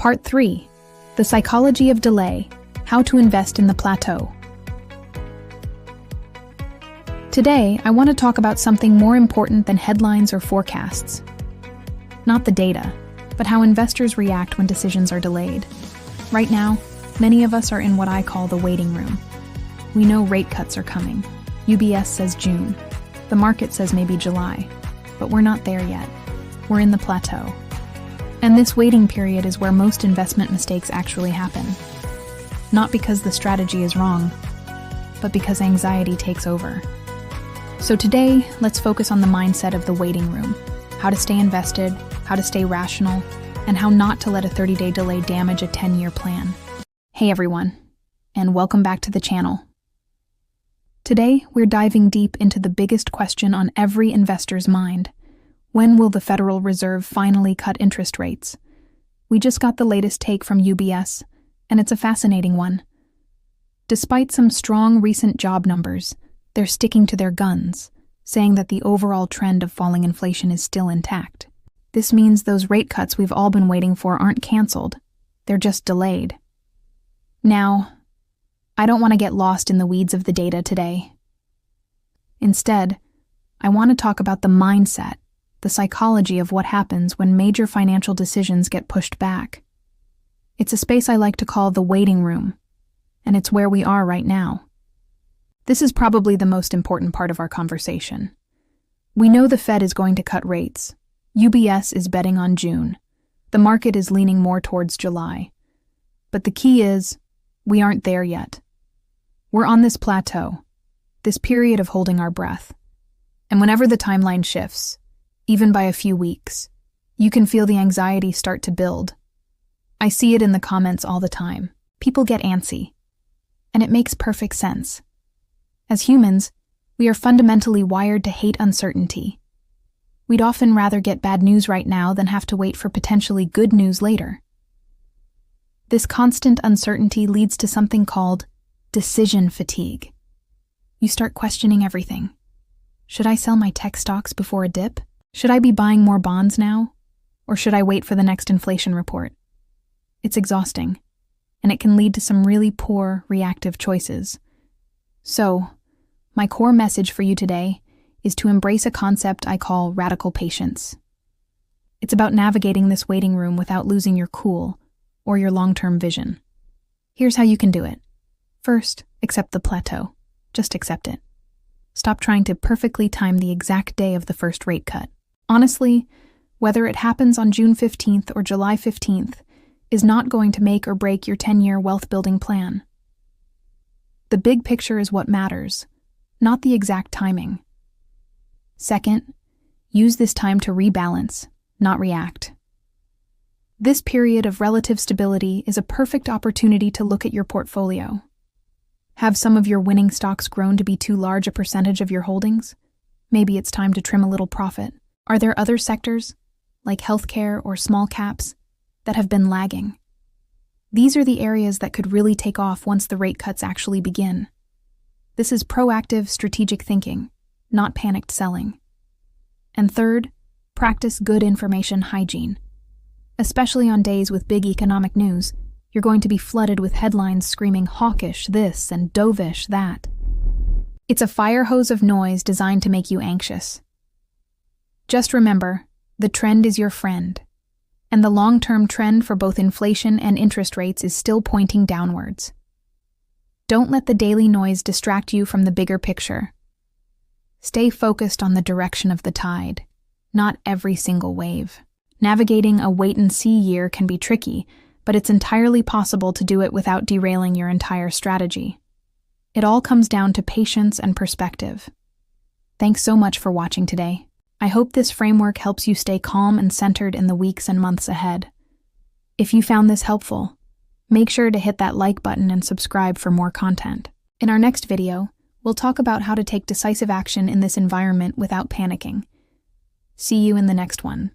Part 3. The Psychology of Delay, How to Invest in the Plateau. Today, I want to talk about something more important than headlines or forecasts. Not the data, but how investors react when decisions are delayed. Right now, many of us are in what I call the waiting room. We know rate cuts are coming. UBS says June. The market says maybe July. But we're not there yet. We're in the plateau. And this waiting period is where most investment mistakes actually happen. Not because the strategy is wrong, but because anxiety takes over. So today, let's focus on the mindset of the waiting room, how to stay invested, how to stay rational, and how not to let a 30-day delay damage a 10-year plan. Hey everyone, and welcome back to the channel. Today, we're diving deep into the biggest question on every investor's mind. When will the Federal Reserve finally cut interest rates? We just got the latest take from UBS, and it's a fascinating one. Despite some strong recent job numbers, they're sticking to their guns, saying that the overall trend of falling inflation is still intact. This means those rate cuts we've all been waiting for aren't canceled, they're just delayed. Now, I don't want to get lost in the weeds of the data today. Instead, I want to talk about the mindset, the psychology of what happens when major financial decisions get pushed back. It's a space I like to call the waiting room, and it's where we are right now. This is probably the most important part of our conversation. We know the Fed is going to cut rates. UBS is betting on June. The market is leaning more towards July. But the key is, we aren't there yet. We're on this plateau, this period of holding our breath. And whenever the timeline shifts, even by a few weeks, you can feel the anxiety start to build. I see it in the comments all the time. People get antsy. And it makes perfect sense. As humans, we are fundamentally wired to hate uncertainty. We'd often rather get bad news right now than have to wait for potentially good news later. This constant uncertainty leads to something called decision fatigue. You start questioning everything. Should I sell my tech stocks before a dip? Should I be buying more bonds now? Or should I wait for the next inflation report? It's exhausting, and it can lead to some really poor, reactive choices. So, my core message for you today is to embrace a concept I call radical patience. It's about navigating this waiting room without losing your cool or your long-term vision. Here's how you can do it. First, accept the plateau. Just accept it. Stop trying to perfectly time the exact day of the first rate cut. Honestly, whether it happens on June 15th or July 15th is not going to make or break your 10-year wealth-building plan. The big picture is what matters, not the exact timing. Second, use this time to rebalance, not react. This period of relative stability is a perfect opportunity to look at your portfolio. Have some of your winning stocks grown to be too large a percentage of your holdings? Maybe it's time to trim a little profit. Are there other sectors, like healthcare or small caps, that have been lagging? These are the areas that could really take off once the rate cuts actually begin. This is proactive, strategic thinking, not panicked selling. And third, practice good information hygiene. Especially on days with big economic news, you're going to be flooded with headlines screaming hawkish this and dovish that. It's a fire hose of noise designed to make you anxious. Just remember, the trend is your friend, and the long-term trend for both inflation and interest rates is still pointing downwards. Don't let the daily noise distract you from the bigger picture. Stay focused on the direction of the tide, not every single wave. Navigating a wait-and-see year can be tricky, but it's entirely possible to do it without derailing your entire strategy. It all comes down to patience and perspective. Thanks so much for watching today. I hope this framework helps you stay calm and centered in the weeks and months ahead. If you found this helpful, make sure to hit that like button and subscribe for more content. In our next video, we'll talk about how to take decisive action in this environment without panicking. See you in the next one.